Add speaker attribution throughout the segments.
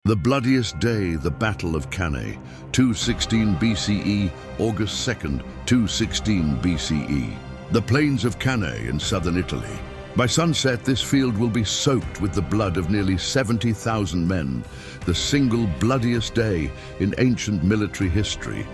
Speaker 1: The bloodiest day, the Battle of Cannae, 216 BCE, August 2nd, 216 BCE. The plains of Cannae in southern Italy. By sunset, this field will be soaked with the blood of nearly 70,000 men, the single bloodiest day in ancient military history.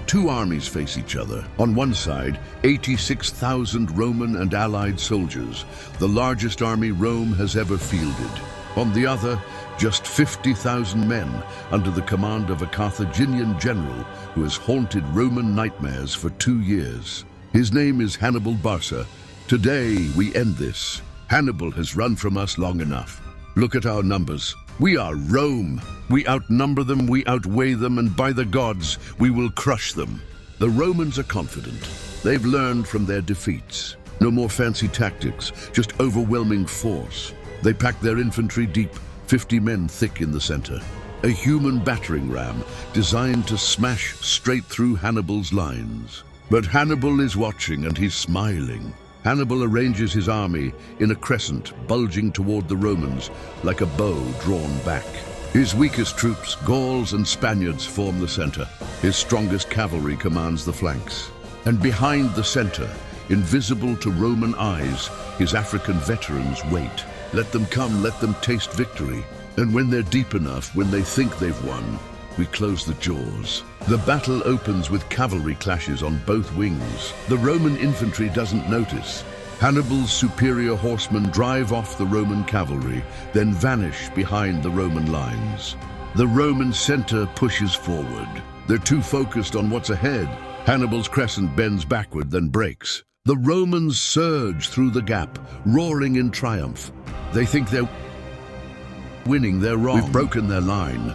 Speaker 1: Two armies face each other. On one side, 86,000 Roman and allied soldiers, the largest army Rome has ever fielded. On the other, just 50,000 men under the command of a Carthaginian general who has haunted Roman nightmares for 2 years. His name is Hannibal Barca. Today, we end this. Hannibal has run from us long enough. Look at our numbers. We are Rome. We outnumber them, we outweigh them, and by the gods, we will crush them. The Romans are confident. They've learned from their defeats. No more fancy tactics, just overwhelming force. They pack their infantry deep, 50 men thick in the center. A human battering ram designed to smash straight through Hannibal's lines. But Hannibal is watching and he's smiling. Hannibal arranges his army in a crescent bulging toward the Romans like a bow drawn back. His weakest troops, Gauls and Spaniards, form the center. His strongest cavalry commands the flanks. And behind the center, invisible to Roman eyes, his African veterans wait. Let them come, let them taste victory. And when they're deep enough, when they think they've won, we close the jaws. The battle opens with cavalry clashes on both wings. The Roman infantry doesn't notice. Hannibal's superior horsemen drive off the Roman cavalry, then vanish behind the Roman lines. The Roman center pushes forward. They're too focused on what's ahead. Hannibal's crescent bends backward, then breaks. The Romans surge through the gap, roaring in triumph. They think they're winning, they're wrong. We've broken their line.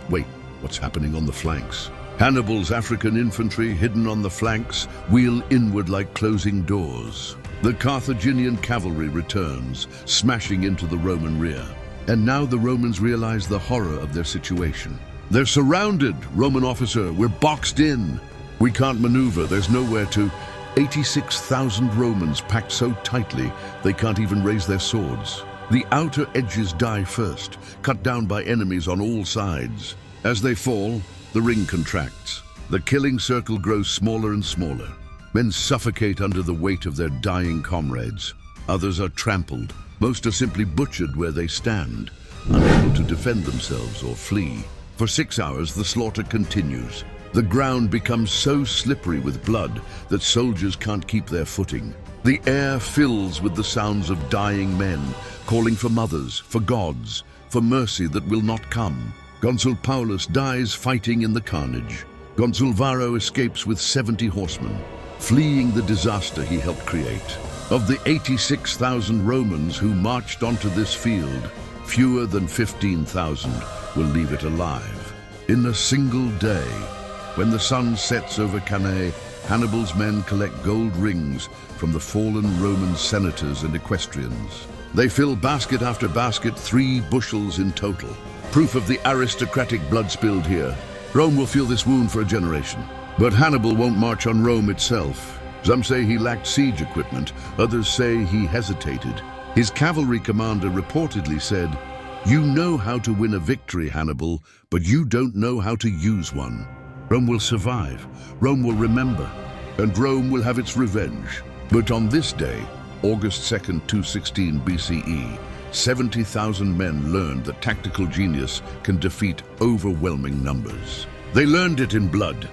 Speaker 1: Wait, what's happening on the flanks? Hannibal's African infantry, hidden on the flanks, wheel inward like closing doors. The Carthaginian cavalry returns, smashing into the Roman rear. And now the Romans realize the horror of their situation. They're surrounded, Roman officer, we're boxed in. We can't maneuver, there's nowhere to. 86,000 Romans packed so tightly they can't even raise their swords. The outer edges die first, cut down by enemies on all sides. As they fall, the ring contracts. The killing circle grows smaller and smaller. Men suffocate under the weight of their dying comrades. Others are trampled. Most are simply butchered where they stand, unable to defend themselves or flee. For 6 hours, the slaughter continues. The ground becomes so slippery with blood that soldiers can't keep their footing. The air fills with the sounds of dying men, calling for mothers, for gods, for mercy that will not come. Consul Paulus dies fighting in the carnage. Consul Varro escapes with 70 horsemen, fleeing the disaster he helped create. Of the 86,000 Romans who marched onto this field, fewer than 15,000 will leave it alive. In a single day, when the sun sets over Cannae, Hannibal's men collect gold rings from the fallen Roman senators and equestrians. They fill basket after basket, 3 bushels in total. Proof of the aristocratic blood spilled here. Rome will feel this wound for a generation. But Hannibal won't march on Rome itself. Some say he lacked siege equipment, others say he hesitated. His cavalry commander reportedly said, "You know how to win a victory, Hannibal, but you don't know how to use one." Rome will survive, Rome will remember, and Rome will have its revenge. But on this day, August 2nd, 216 BCE, 70,000 men learned that tactical genius can defeat overwhelming numbers. They learned it in blood.